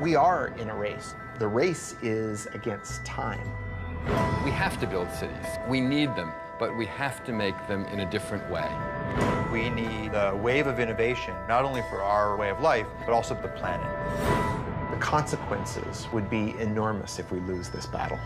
We are in a race. The race is against time. We have to build cities. We need them, but we have to make them in a different way. We need a wave of innovation, not only for our way of life, but also for the planet. The consequences would be enormous if we lose this battle.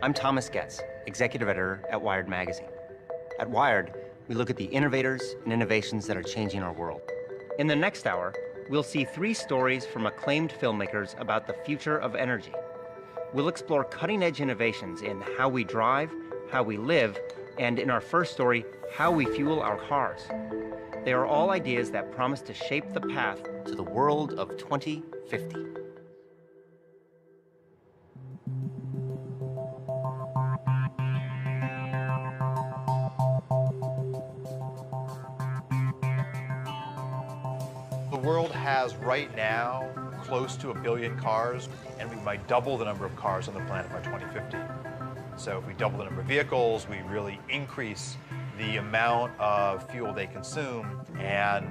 I'm Thomas Getz, executive editor at Wired magazine. At Wired, we look at the innovators and innovations that are changing our world. In the next hour, we'll see 3 stories from acclaimed filmmakers about the future of energy. We'll explore cutting-edge innovations in how we drive, how we live, and in our first story, how we fuel our cars. They are all ideas that promise to shape the path to the world of 2050. The world has right now close to 1 billion cars, and we might double the number of cars on the planet by 2050. So if we double the number of vehicles, we really increase the amount of fuel they consume, and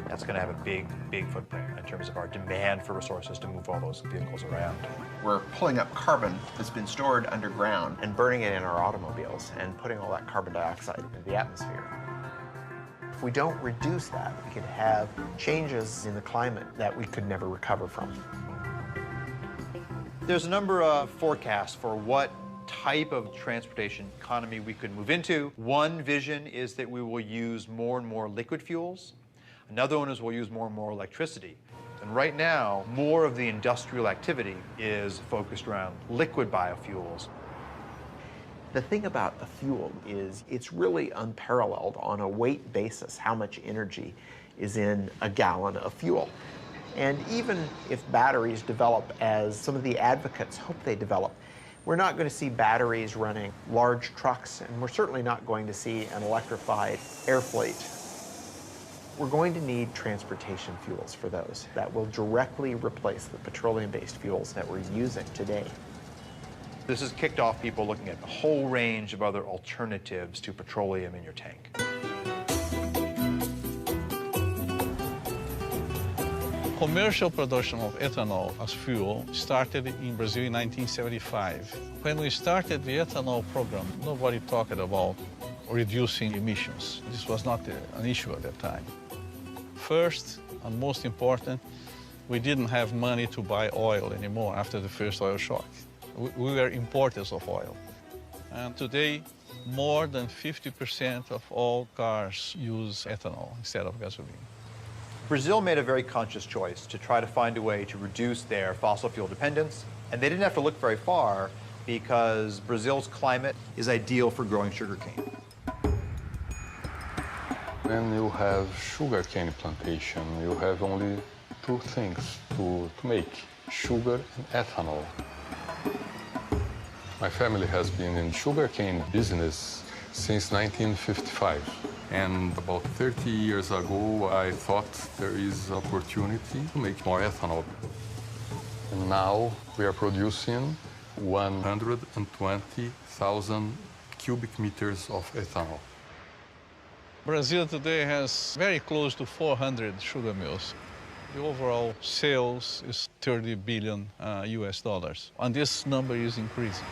that's going to have a big, big footprint in terms of our demand for resources to move all those vehicles around. We're pulling up carbon that's been stored underground and burning it in our automobiles and putting all that carbon dioxide into the atmosphere. If we don't reduce that, we could have changes in the climate that we could never recover from. There's a number of forecasts for what type of transportation economy we could move into. One vision is that we will use more and more liquid fuels. Another one is we'll use more and more electricity. And right now, more of the industrial activity is focused around liquid biofuels. The thing about a fuel is it's really unparalleled on a weight basis how much energy is in a gallon of fuel. And even if batteries develop as some of the advocates hope they develop, we're not going to see batteries running large trucks, and we're certainly not going to see an electrified air fleet. We're going to need transportation fuels for those that will directly replace the petroleum-based fuels that we're using today. This has kicked off people looking at a whole range of other alternatives to petroleum in your tank. Commercial production of ethanol as fuel started in Brazil in 1975. When we started the ethanol program, nobody talked about reducing emissions. This was not an issue at that time. First, and most important, we didn't have money to buy oil anymore after the first oil shock. We were importers of oil. And today, more than 50% of all cars use ethanol instead of gasoline. Brazil made a very conscious choice to try to find a way to reduce their fossil fuel dependence, and they didn't have to look very far because Brazil's climate is ideal for growing sugarcane. When you have sugarcane plantation, you have only 2 things to make, sugar and ethanol. My family has been in sugarcane business since 1955. And about 30 years ago, I thought there is opportunity to make more ethanol. And now we are producing 120,000 cubic meters of ethanol. Brazil today has very close to 400 sugar mills. The overall sales is $30 billion US dollars, and this number is increasing.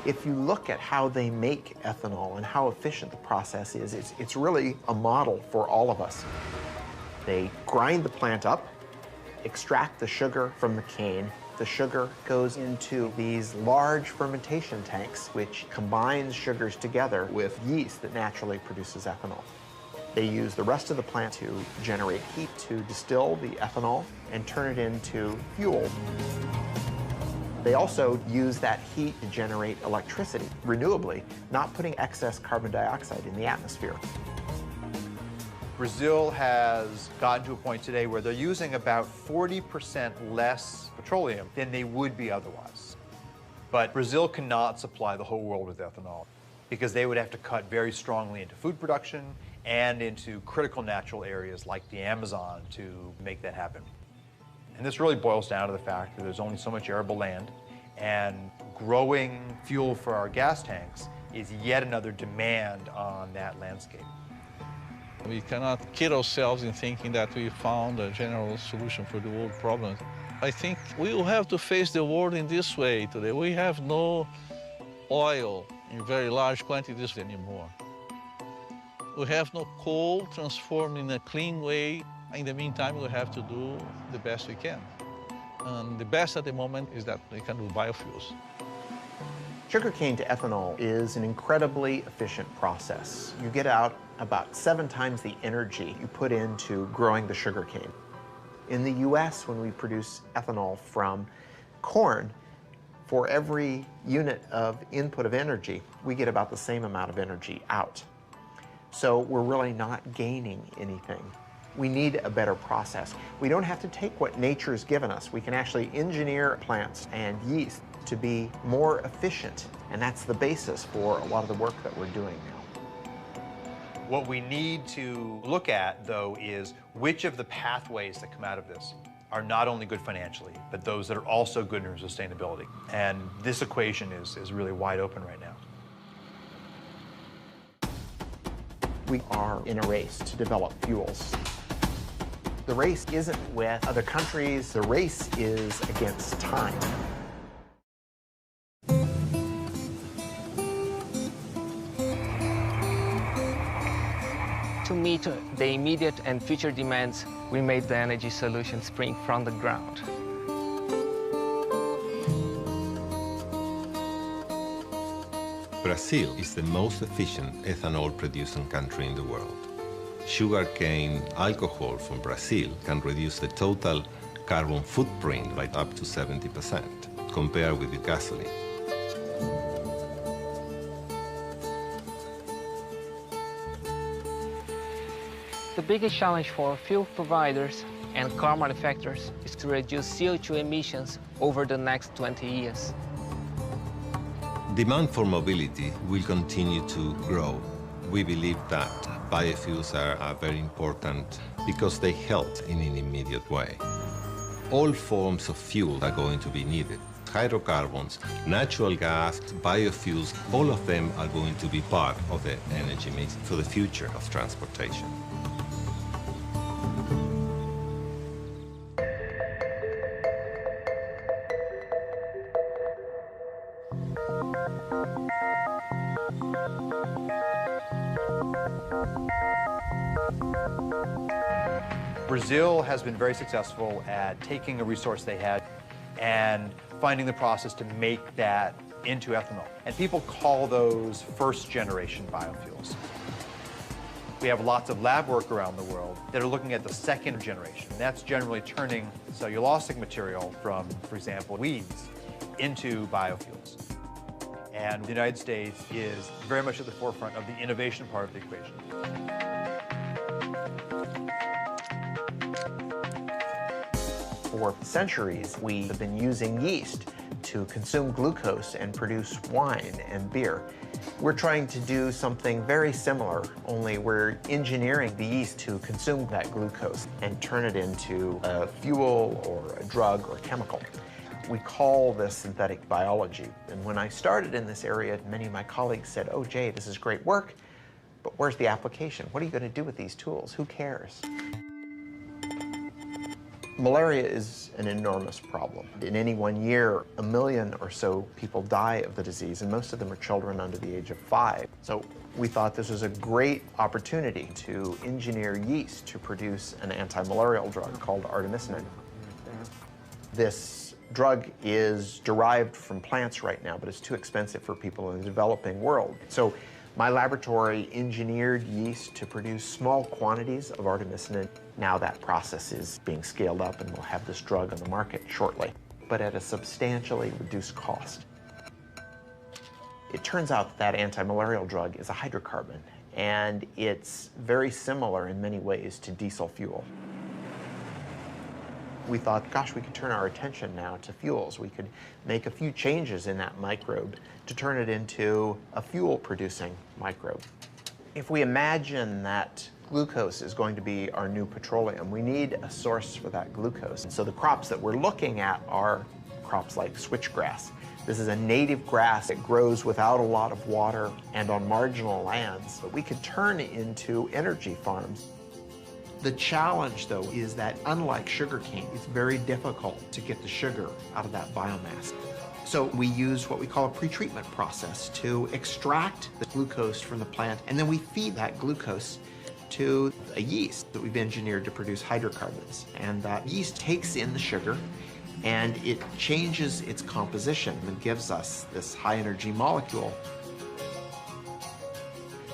If you look at how they make ethanol and how efficient the process is, it's really a model for all of us. They grind the plant up, extract the sugar from the cane. The sugar goes into these large fermentation tanks, which combines sugars together with yeast that naturally produces ethanol. They use the rest of the plant to generate heat to distill the ethanol and turn it into fuel. They also use that heat to generate electricity renewably, not putting excess carbon dioxide in the atmosphere. Brazil has gotten to a point today where they're using about 40% less petroleum than they would be otherwise. But Brazil cannot supply the whole world with ethanol because they would have to cut very strongly into food production and into critical natural areas like the Amazon to make that happen. And this really boils down to the fact that there's only so much arable land, and growing fuel for our gas tanks is yet another demand on that landscape. We cannot kid ourselves in thinking that we found a general solution for the world problems. I think we will have to face the world in this way today. We have no oil in very large quantities anymore. We have no coal transformed in a clean way. In the meantime, we have to do the best we can. And the best at the moment is that we can do biofuels. Sugarcane to ethanol is an incredibly efficient process. You get out about 7 times the energy you put into growing the sugarcane. In the US, when we produce ethanol from corn, for every unit of input of energy, we get about the same amount of energy out. So we're really not gaining anything. We need a better process. We don't have to take what nature's given us. We can actually engineer plants and yeast to be more efficient, and that's the basis for a lot of the work that we're doing now. What we need to look at, though, is which of the pathways that come out of this are not only good financially, but those that are also good in sustainability. And this equation is really wide open right now. We are in a race to develop fuels. The race isn't with other countries, the race is against time. To meet the immediate and future demands, we made the energy solution spring from the ground. Brazil is the most efficient ethanol-producing country in the world. Sugarcane alcohol from Brazil can reduce the total carbon footprint by up to 70% compared with the gasoline. The biggest challenge for fuel providers and car manufacturers is to reduce CO2 emissions over the next 20 years. Demand for mobility will continue to grow. We believe that biofuels are very important because they help in an immediate way. All forms of fuel are going to be needed. Hydrocarbons, natural gas, biofuels, all of them are going to be part of the energy mix for the future of transportation. Brazil has been very successful at taking a resource they had and finding the process to make that into ethanol. And people call those first-generation biofuels. We have lots of lab work around the world that are looking at the second generation. That's generally turning cellulosic material from, for example, weeds into biofuels. And the United States is very much at the forefront of the innovation part of the equation. For centuries, we have been using yeast to consume glucose and produce wine and beer. We're trying to do something very similar, only we're engineering the yeast to consume that glucose and turn it into a fuel or a drug or a chemical. We call this synthetic biology. And when I started in this area, many of my colleagues said, "Oh, Jay, this is great work, but where's the application? What are you going to do with these tools? Who cares?" Malaria is an enormous problem. In any one year, 1 million or so people die of the disease, and most of them are children under the age of 5. So we thought this was a great opportunity to engineer yeast to produce an anti-malarial drug called artemisinin. This drug is derived from plants right now, but it's too expensive for people in the developing world. So my laboratory engineered yeast to produce small quantities of artemisinin. Now that process is being scaled up and we'll have this drug on the market shortly, but at a substantially reduced cost. It turns out that anti-malarial drug is a hydrocarbon, and it's very similar in many ways to diesel fuel. We thought, gosh, we could turn our attention now to fuels. We could make a few changes in that microbe to turn it into a fuel-producing microbe. If we imagine that glucose is going to be our new petroleum, we need a source for that glucose. And so the crops that we're looking at are crops like switchgrass. This is a native grass. It grows without a lot of water and on marginal lands, but we could turn into energy farms. The challenge, though, is that unlike sugarcane, it's very difficult to get the sugar out of that biomass. So we use what we call a pretreatment process to extract the glucose from the plant, and then we feed that glucose to a yeast that we've engineered to produce hydrocarbons. And that yeast takes in the sugar, and it changes its composition and gives us this high-energy molecule.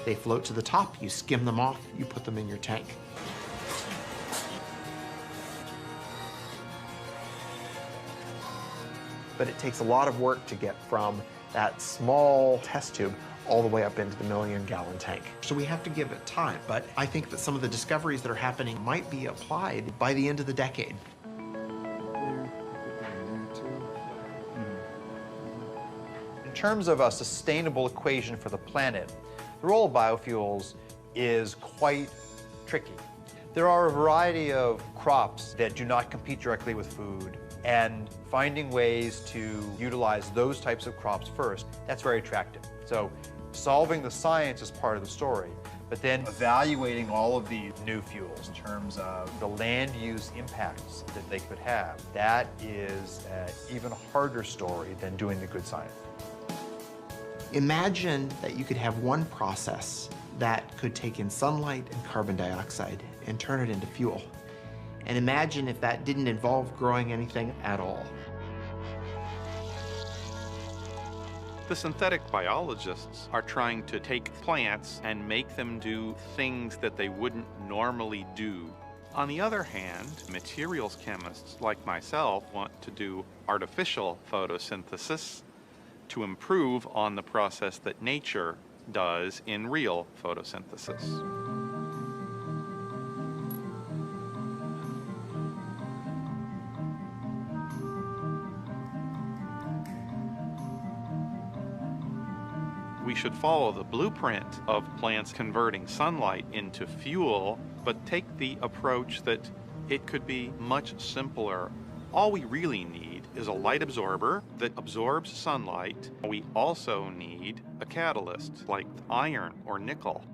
They float to the top, you skim them off, you put them in your tank. But it takes a lot of work to get from that small test tube all the way up into the million-gallon tank. So we have to give it time, but I think that some of the discoveries that are happening might be applied by the end of the decade. In terms of a sustainable equation for the planet, the role of biofuels is quite tricky. There are a variety of crops that do not compete directly with food, and finding ways to utilize those types of crops first, that's very attractive. So solving the science is part of the story, but then evaluating all of these new fuels in terms of the land use impacts that they could have, that is an even harder story than doing the good science. Imagine that you could have one process that could take in sunlight and carbon dioxide and turn it into fuel. And imagine if that didn't involve growing anything at all. The synthetic biologists are trying to take plants and make them do things that they wouldn't normally do. On the other hand, materials chemists like myself want to do artificial photosynthesis to improve on the process that nature does in real photosynthesis. We should follow the blueprint of plants converting sunlight into fuel, but take the approach that it could be much simpler. All we really need is a light absorber that absorbs sunlight. We also need a catalyst like iron or nickel.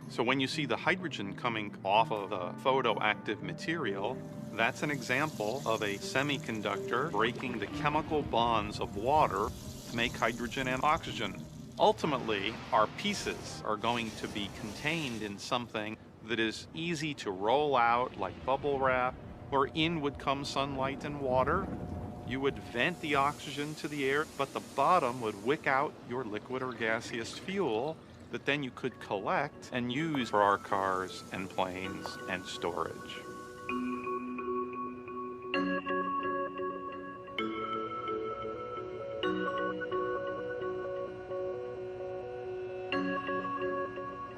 So when you see the hydrogen coming off of the photoactive material, that's an example of a semiconductor breaking the chemical bonds of water to make hydrogen and oxygen. Ultimately, our pieces are going to be contained in something that is easy to roll out like bubble wrap, where in would come sunlight and water. You would vent the oxygen to the air, but the bottom would wick out your liquid or gaseous fuel that then you could collect and use for our cars and planes and storage.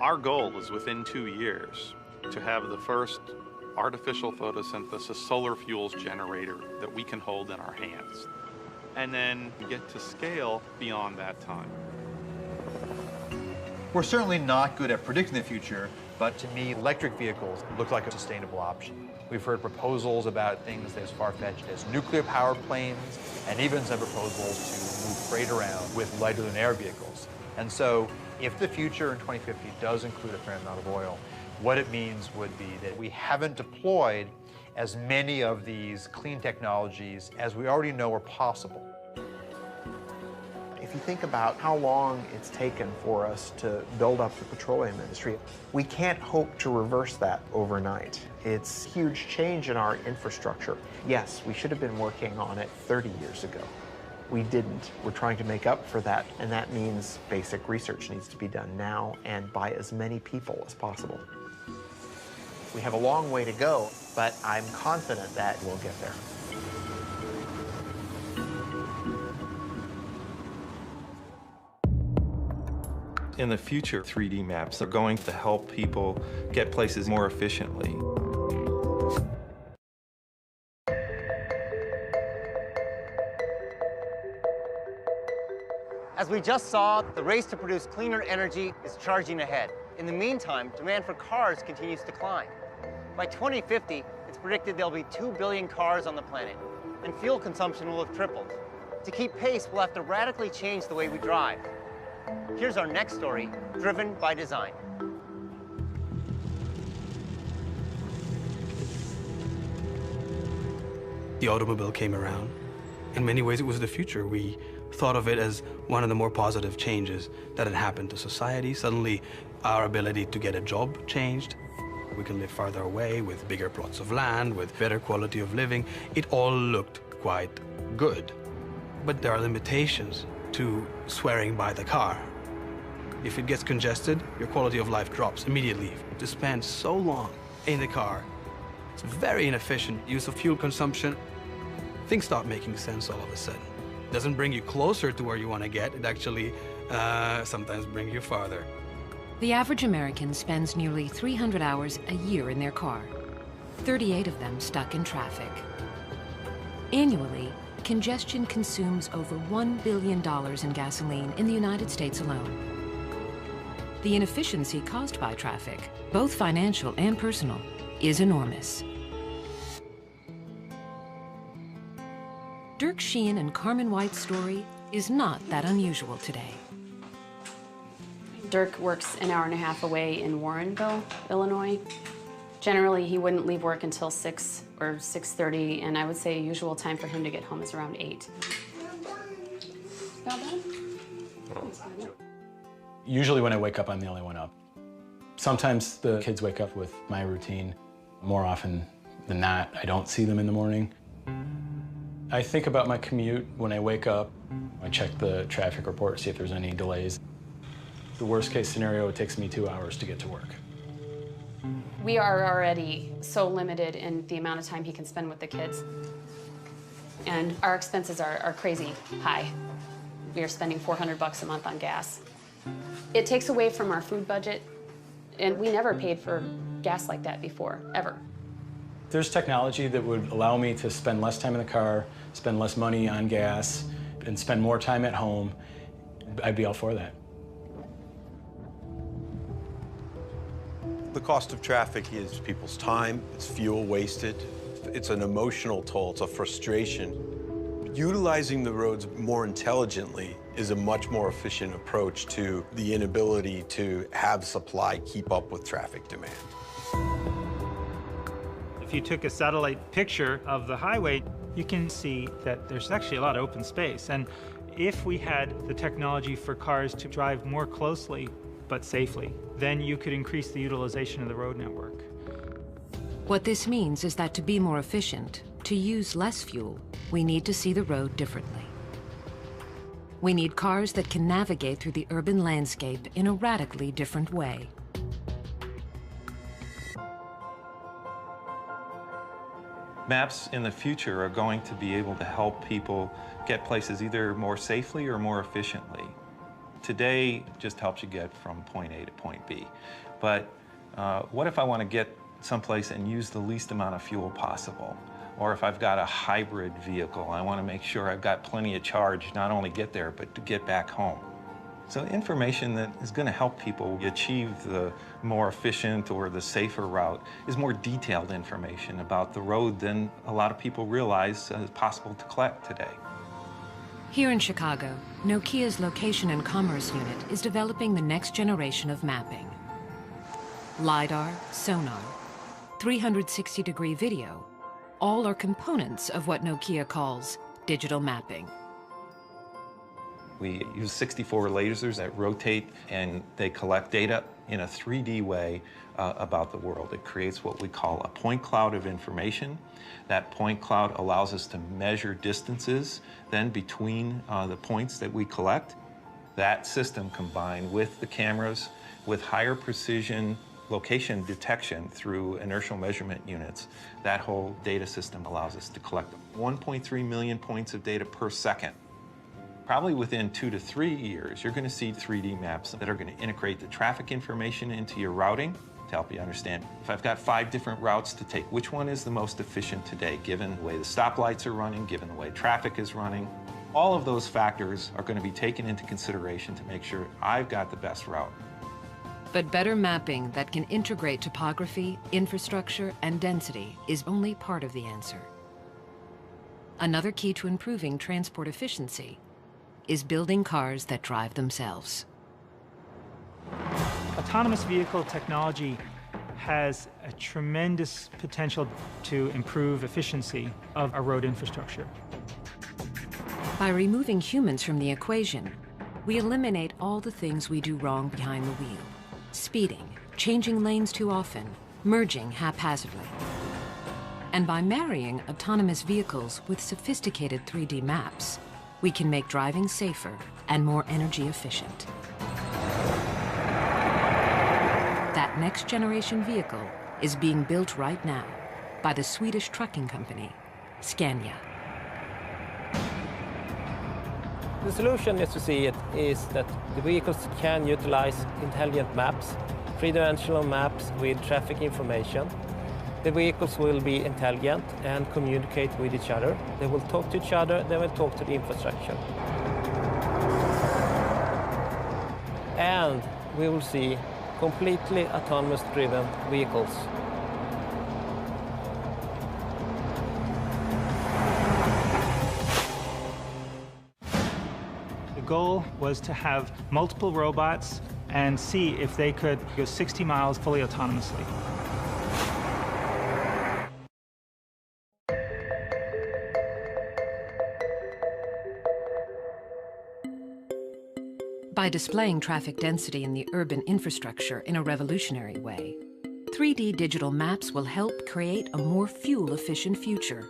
Our goal is within 2 years to have the first artificial photosynthesis solar fuels generator that we can hold in our hands, and then get to scale beyond that time. We're certainly not good at predicting the future, but to me, electric vehicles look like a sustainable option. We've heard proposals about things as far-fetched as nuclear-powered planes, and even some proposals to move freight around with lighter-than-air vehicles. And so, if the future in 2050 does include a fair amount of oil, what it means would be that we haven't deployed as many of these clean technologies as we already know are possible. If you think about how long it's taken for us to build up the petroleum industry, we can't hope to reverse that overnight. It's a huge change in our infrastructure. Yes, we should have been working on it 30 years ago. We didn't. We're trying to make up for that, and that means basic research needs to be done now and by as many people as possible. We have a long way to go, but I'm confident that we'll get there. In the future, 3D maps are going to help people get places more efficiently. As we just saw, the race to produce cleaner energy is charging ahead. In the meantime, demand for cars continues to climb. By 2050, it's predicted there'll be 2 billion cars on the planet, and fuel consumption will have tripled. To keep pace, we'll have to radically change the way we drive. Here's our next story, Driven by Design. The automobile came around. In many ways, it was the future. We thought of it as one of the more positive changes that had happened to society. Suddenly, our ability to get a job changed. We can live farther away with bigger plots of land, with better quality of living. It all looked quite good. But there are limitations to swearing by the car. If it gets congested, your quality of life drops immediately. To spend so long in the car, it's very inefficient use of fuel consumption. Things start making sense all of a sudden. It doesn't bring you closer to where you want to get. It actually sometimes brings you farther. The average American spends nearly 300 hours a year in their car, 38 of them stuck in traffic. Annually, congestion consumes over $1 billion in gasoline in the United States alone. The inefficiency caused by traffic, both financial and personal, is enormous. Dirk Sheehan and Carmen White's story is not that unusual today. Dirk works an hour and a half away in Warrenville, Illinois. Generally, he wouldn't leave work until 6 or 6:30, and I would say a usual time for him to get home is around 8. Not bad? Usually when I wake up, I'm the only one up. Sometimes the kids wake up with my routine. More often than not, I don't see them in the morning. I think about my commute when I wake up. I check the traffic report, see if there's any delays. The worst case scenario, it takes me 2 hours to get to work. We are already so limited in the amount of time he can spend with the kids. And our expenses are crazy high. We are spending $400 a month on gas. It takes away from our food budget, and we never paid for gas like that before, ever. There's technology that would allow me to spend less time in the car, spend less money on gas, and spend more time at home. I'd be all for that. The cost of traffic is people's time, it's fuel wasted, it's an emotional toll, it's a frustration. Utilizing the roads more intelligently is a much more efficient approach to the inability to have supply keep up with traffic demand. If you took a satellite picture of the highway, you can see that there's actually a lot of open space. And if we had the technology for cars to drive more closely but safely, then you could increase the utilization of the road network. What this means is that to be more efficient, to use less fuel, we need to see the road differently. We need cars that can navigate through the urban landscape in a radically different way. Maps in the future are going to be able to help people get places either more safely or more efficiently. Today just helps you get from point A to point B. But what if I want to get someplace and use the least amount of fuel possible? Or if I've got a hybrid vehicle, I want to make sure I've got plenty of charge, not only get there, but to get back home. So information that is going to help people achieve the more efficient or the safer route is more detailed information about the road than a lot of people realize is possible to collect today. Here in Chicago, Nokia's Location and Commerce Unit is developing the next generation of mapping. LiDAR, sonar, 360-degree video, all are components of what Nokia calls digital mapping. We use 64 lasers that rotate and they collect data in a 3D way about the world. It creates what we call a point cloud of information. That point cloud allows us to measure distances then between the points that we collect. That system combined with the cameras with higher precision location detection through inertial measurement units, that whole data system allows us to collect 1.3 million points of data per second. Probably within 2 to 3 years, you're going to see 3D maps that are going to integrate the traffic information into your routing to help you understand. If I've got 5 different routes to take, which one is the most efficient today, given the way the stoplights are running, given the way traffic is running? All of those factors are going to be taken into consideration to make sure I've got the best route. But better mapping that can integrate topography, infrastructure, and density is only part of the answer. Another key to improving transport efficiency is building cars that drive themselves. Autonomous vehicle technology has a tremendous potential to improve efficiency of our road infrastructure. By removing humans from the equation, we eliminate all the things we do wrong behind the wheel. Speeding, changing lanes too often, merging haphazardly. And by marrying autonomous vehicles with sophisticated 3D maps, we can make driving safer and more energy efficient. That next generation vehicle is being built right now by the Swedish trucking company, Scania. The solution, as you see it, is that the vehicles can utilize intelligent maps, three-dimensional maps with traffic information. The vehicles will be intelligent and communicate with each other. They will talk to each other, they will talk to the infrastructure. And we will see completely autonomous driven vehicles. The goal was to have multiple robots and see if they could go 60 miles fully autonomously. By displaying traffic density in the urban infrastructure in a revolutionary way, 3D digital maps will help create a more fuel-efficient future.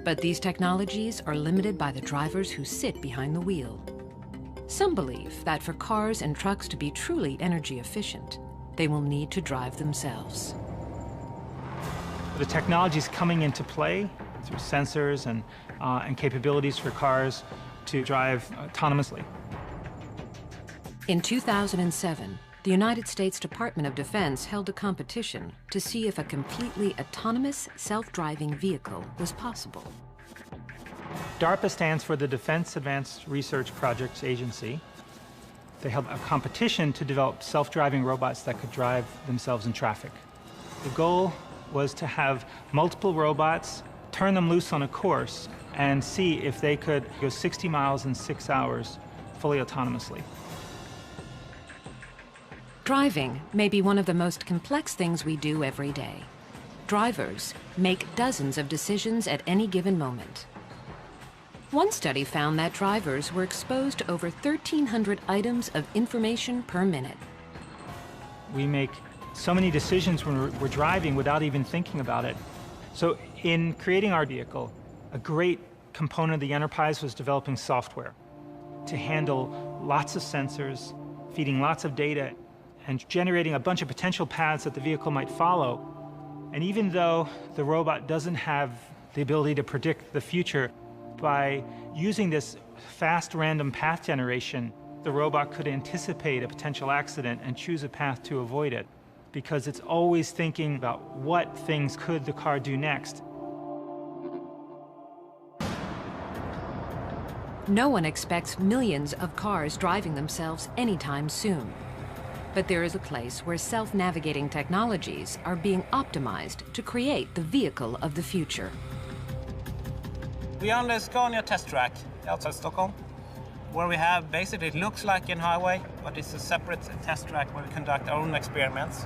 But these technologies are limited by the drivers who sit behind the wheel. Some believe that for cars and trucks to be truly energy efficient, they will need to drive themselves. The technology is coming into play through sensors and capabilities for cars to drive autonomously. In 2007, the United States Department of Defense held a competition to see if a completely autonomous self-driving vehicle was possible. DARPA stands for the Defense Advanced Research Projects Agency. They held a competition to develop self-driving robots that could drive themselves in traffic. The goal was to have multiple robots, turn them loose on a course, and see if they could go 60 miles in 6 hours fully autonomously. Driving may be one of the most complex things we do every day. Drivers make dozens of decisions at any given moment. One study found that drivers were exposed to over 1,300 items of information per minute. We make so many decisions when we're driving without even thinking about it. So in creating our vehicle, a great component of the enterprise was developing software to handle lots of sensors, feeding lots of data, and generating a bunch of potential paths that the vehicle might follow. And even though the robot doesn't have the ability to predict the future, by using this fast random path generation, the robot could anticipate a potential accident and choose a path to avoid it, because it's always thinking about what things could the car do next. No one expects millions of cars driving themselves anytime soon. But there is a place where self-navigating technologies are being optimized to create the vehicle of the future. We are on the Scania test track outside Stockholm, where we have basically, it looks like a highway, but it's a separate test track where we conduct our own experiments.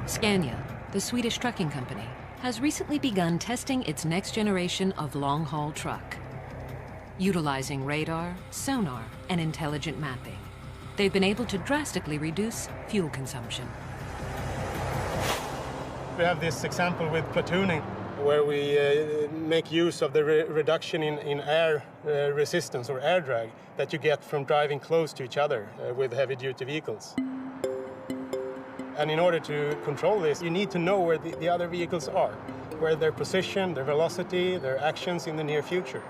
Scania, the Swedish trucking company, has recently begun testing its next generation of long-haul truck. Utilizing radar, sonar, and intelligent mapping, they've been able to drastically reduce fuel consumption. We have this example with platooning, where we make use of the reduction in air resistance or air drag that you get from driving close to each other with heavy-duty vehicles. And in order to control this, you need to know where the other vehicles are, where their position, their velocity, their actions in the near future.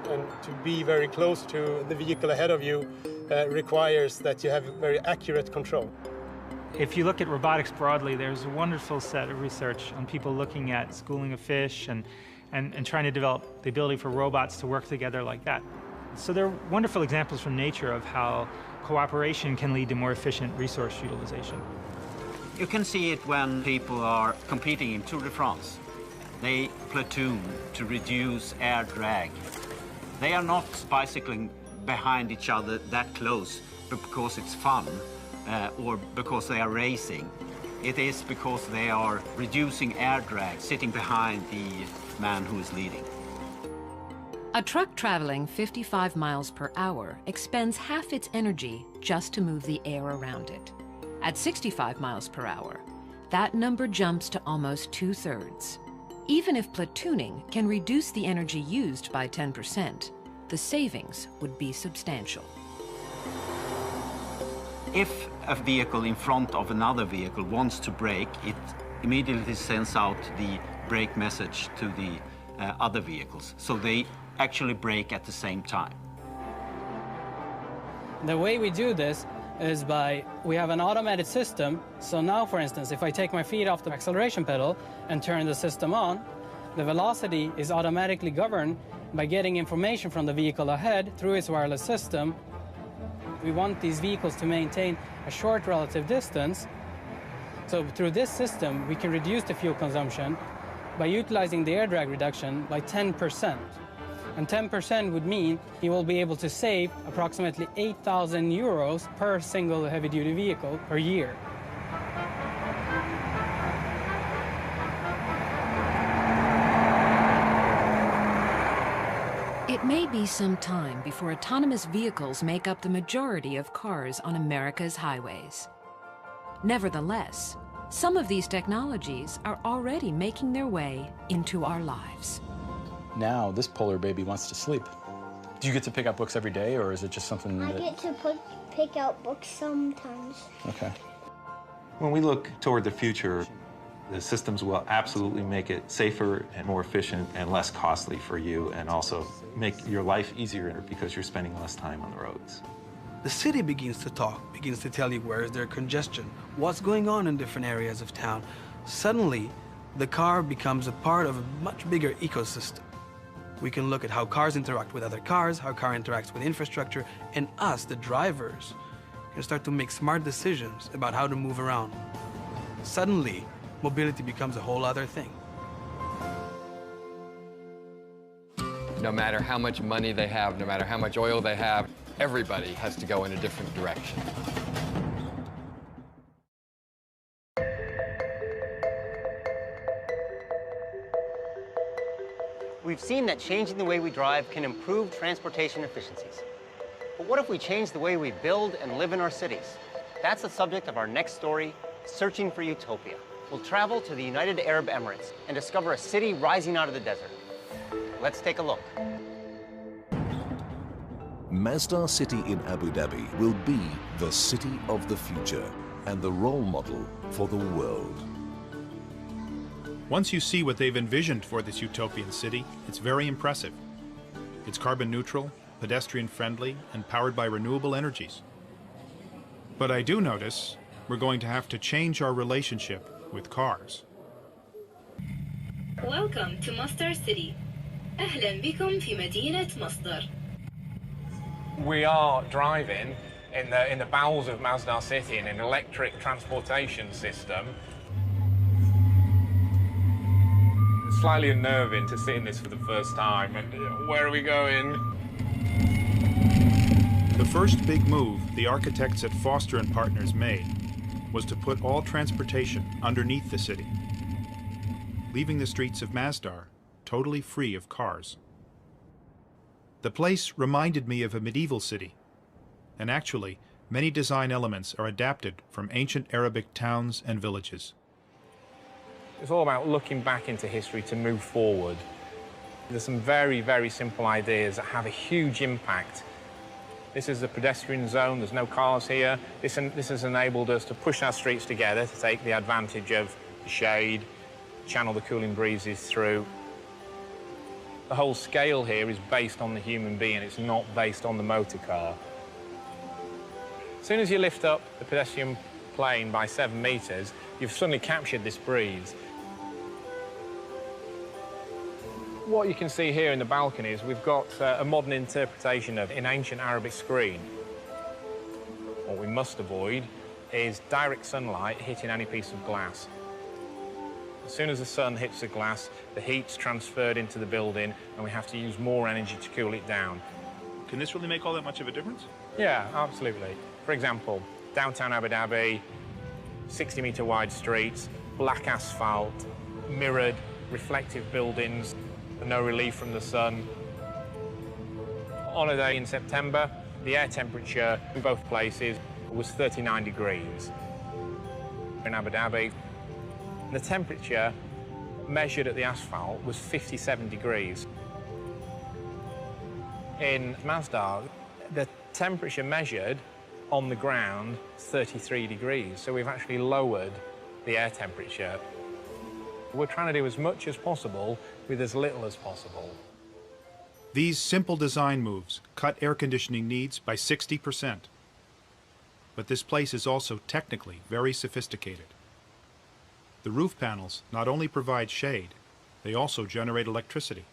And to be very close to the vehicle ahead of you requires that you have very accurate control. If you look at robotics broadly, there's a wonderful set of research on people looking at schooling of fish and and trying to develop the ability for robots to work together like that. So they're wonderful examples from nature of how cooperation can lead to more efficient resource utilization. You can see it when people are competing in Tour de France. They platoon to reduce air drag. They are not bicycling behind each other that close because it's fun or because they are racing. It is because they are reducing air drag, sitting behind the man who is leading. A truck traveling 55 miles per hour expends half its energy just to move the air around it. At 65 miles per hour, that number jumps to almost 2/3. Even if platooning can reduce the energy used by 10%, the savings would be substantial. If a vehicle in front of another vehicle wants to brake, it immediately sends out the brake message to the other vehicles, so they actually brake at the same time. The way we do this is we have an automated system. So now, for instance, if I take my feet off the acceleration pedal and turn the system on, the velocity is automatically governed by getting information from the vehicle ahead through its wireless system. We want these vehicles to maintain a short relative distance. So through this system, we can reduce the fuel consumption by utilizing the air drag reduction by 10%. And 10% would mean you will be able to save approximately 8,000 euros per single heavy-duty vehicle per year. It may be some time before autonomous vehicles make up the majority of cars on America's highways. Nevertheless, some of these technologies are already making their way into our lives. Now, this polar baby wants to sleep. Do you get to pick up books every day, or is it just something that... I get to pick out books sometimes. Okay. When we look toward the future, the systems will absolutely make it safer and more efficient and less costly for you, and also make your life easier because you're spending less time on the roads. The city begins to talk, begins to tell you where is there congestion, what's going on in different areas of town. Suddenly, the car becomes a part of a much bigger ecosystem. We can look at how cars interact with other cars, how car interacts with infrastructure, and us, the drivers, can start to make smart decisions about how to move around. Suddenly, mobility becomes a whole other thing. No matter how much money they have, no matter how much oil they have, everybody has to go in a different direction. We've seen that changing the way we drive can improve transportation efficiencies. But what if we change the way we build and live in our cities? That's the subject of our next story, Searching for Utopia. We'll travel to the United Arab Emirates and discover a city rising out of the desert. Let's take a look. Masdar City in Abu Dhabi will be the city of the future and the role model for the world. Once you see what they've envisioned for this utopian city, it's very impressive. It's carbon neutral, pedestrian friendly, and powered by renewable energies. But I do notice we're going to have to change our relationship with cars. Welcome to Masdar City. أهلا بكم في مدينة مصدر. We are driving in the bowels of Masdar City in an electric transportation system. It's slightly unnerving to sit in this for the first time. And where are we going? The first big move the architects at Foster and Partners made was to put all transportation underneath the city, leaving the streets of Masdar totally free of cars. The place reminded me of a medieval city, and actually, many design elements are adapted from ancient Arabic towns and villages. It's all about looking back into history to move forward. There's some very, very simple ideas that have a huge impact. This is a pedestrian zone, there's no cars here. This has enabled us to push our streets together to take the advantage of the shade, channel the cooling breezes through. The whole scale here is based on the human being, it's not based on the motor car. As soon as you lift up the pedestrian plane by 7 meters, you've suddenly captured this breeze. What you can see here in the balcony is we've got a modern interpretation of an ancient Arabic screen. What we must avoid is direct sunlight hitting any piece of glass. As soon as the sun hits the glass, the heat's transferred into the building and we have to use more energy to cool it down. Can this really make all that much of a difference? Yeah, absolutely. For example, downtown Abu Dhabi, 60-metre wide streets, black asphalt, mirrored, reflective buildings, no relief from the sun. On a day in September, the air temperature in both places was 39 degrees. In Abu Dhabi, the temperature measured at the asphalt was 57 degrees. In Masdar, the temperature measured on the ground is 33 degrees, so we've actually lowered the air temperature. We're trying to do as much as possible with as little as possible. These simple design moves cut air conditioning needs by 60%. But this place is also technically very sophisticated. The roof panels not only provide shade, they also generate electricity.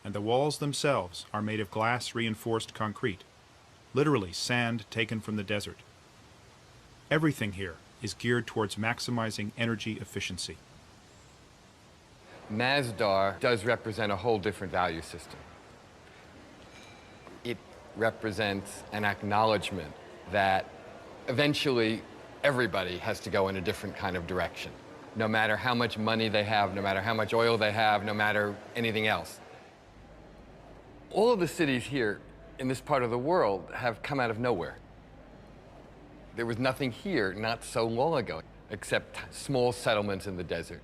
And the walls themselves are made of glass-reinforced concrete, literally sand taken from the desert. Everything here is geared towards maximizing energy efficiency. Masdar does represent a whole different value system. It represents an acknowledgement that eventually everybody has to go in a different kind of direction. No matter how much money they have, no matter how much oil they have, no matter anything else. All of the cities here in this part of the world have come out of nowhere. There was nothing here not so long ago, except small settlements in the desert.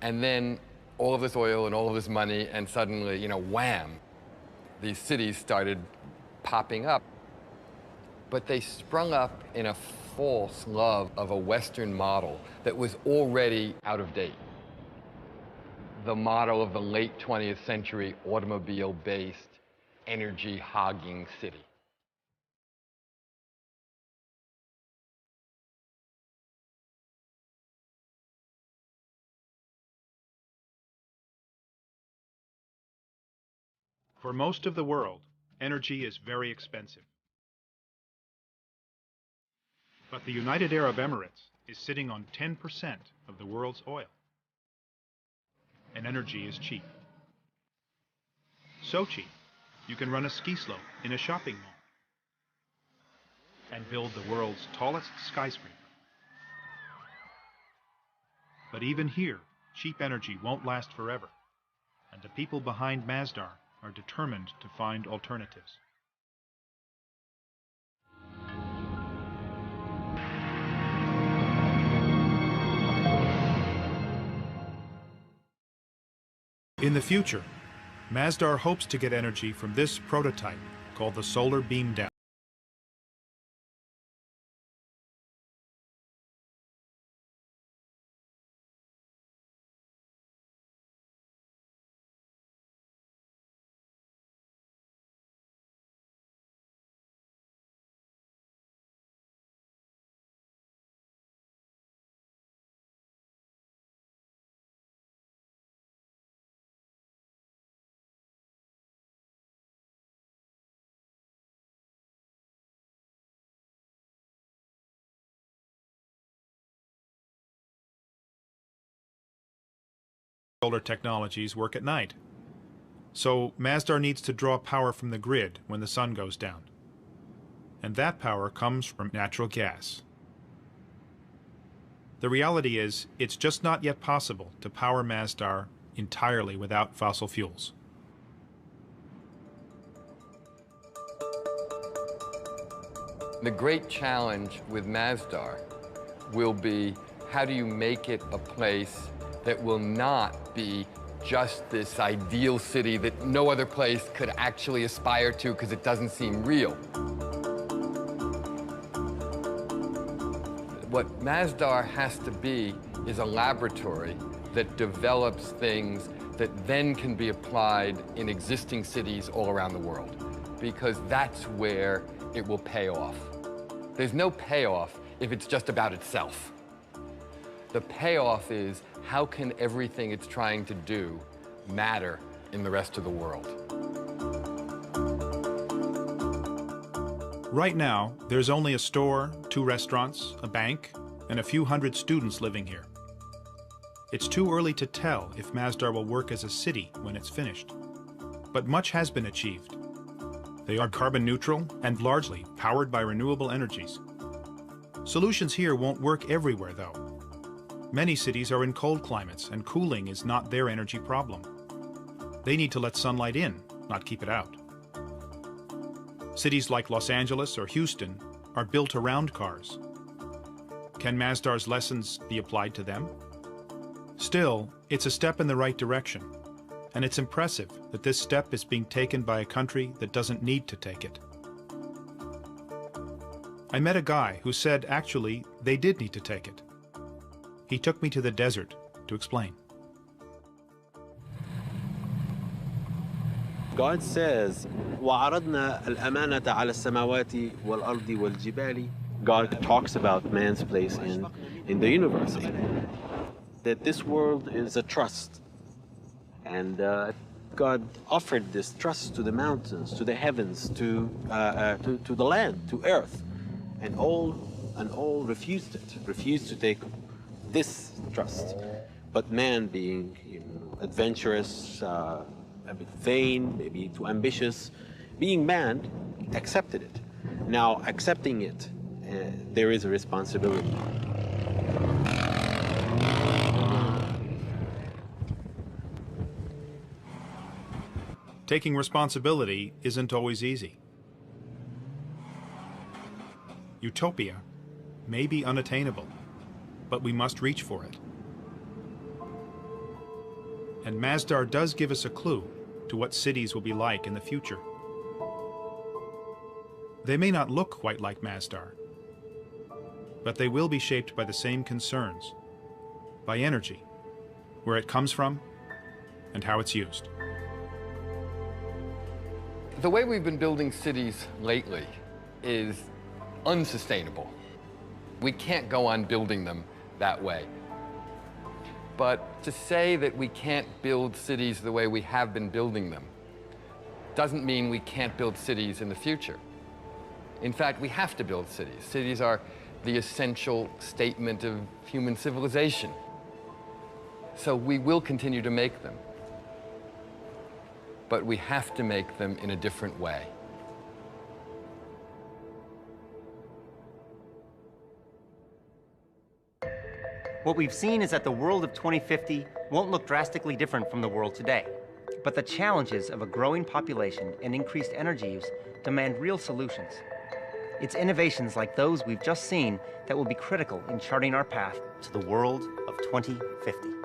And then all of this oil and all of this money, and suddenly, you know, wham, these cities started popping up. But they sprung up in a false love of a Western model that was already out of date. The model of the late 20th century automobile-based, energy-hogging city. For most of the world, energy is very expensive. But the United Arab Emirates is sitting on 10% of the world's oil. And energy is cheap. So cheap, you can run a ski slope in a shopping mall and build the world's tallest skyscraper. But even here, cheap energy won't last forever, and the people behind Masdar are determined to find alternatives. In the future, Masdar hopes to get energy from this prototype called the solar beam down. Solar technologies work at night. So Masdar needs to draw power from the grid when the sun goes down. And that power comes from natural gas. The reality is, it's just not yet possible to power Masdar entirely without fossil fuels. The great challenge with Masdar will be, how do you make it a place that will not be just this ideal city that no other place could actually aspire to because it doesn't seem real? What Masdar has to be is a laboratory that develops things that then can be applied in existing cities all around the world, because that's where it will pay off. There's no payoff if it's just about itself. The payoff is, how can everything it's trying to do matter in the rest of the world. Right now, there's only a store, 2 restaurants, a bank, and a few hundred students living here. It's too early to tell if Masdar will work as a city when it's finished. But much has been achieved. They are carbon neutral and largely powered by renewable energies. Solutions here won't work everywhere, though. Many cities are in cold climates, and cooling is not their energy problem. They need to let sunlight in, not keep it out. Cities like Los Angeles or Houston are built around cars. Can Masdar's lessons be applied to them? Still, it's a step in the right direction, and it's impressive that this step is being taken by a country that doesn't need to take it. I met a guy who said actually they did need to take it. He took me to the desert to explain. God says, وَعَرَضْنَا الْأَمَانَةَ عَلَى السَّمَاوَاتِ وَالْأَرْضِ وَالْجِبَالِ. God talks about man's place in the universe, that this world is a trust. And God offered this trust to the mountains, to the heavens, to the land, to earth. And all refused it, refused to take this trust. But man, being adventurous, a bit vain, maybe too ambitious, being man, accepted it. Now, accepting it, there is a responsibility. Taking responsibility isn't always easy. Utopia may be unattainable, but we must reach for it. And Masdar does give us a clue to what cities will be like in the future. They may not look quite like Masdar, but they will be shaped by the same concerns, by energy, where it comes from, and how it's used. The way we've been building cities lately is unsustainable. We can't go on building them that way. But to say that we can't build cities the way we have been building them doesn't mean we can't build cities in the future. In fact, we have to build cities. Cities are the essential statement of human civilization. So we will continue to make them. But we have to make them in a different way. What we've seen is that the world of 2050 won't look drastically different from the world today. But the challenges of a growing population and increased energy use demand real solutions. It's innovations like those we've just seen that will be critical in charting our path to the world of 2050.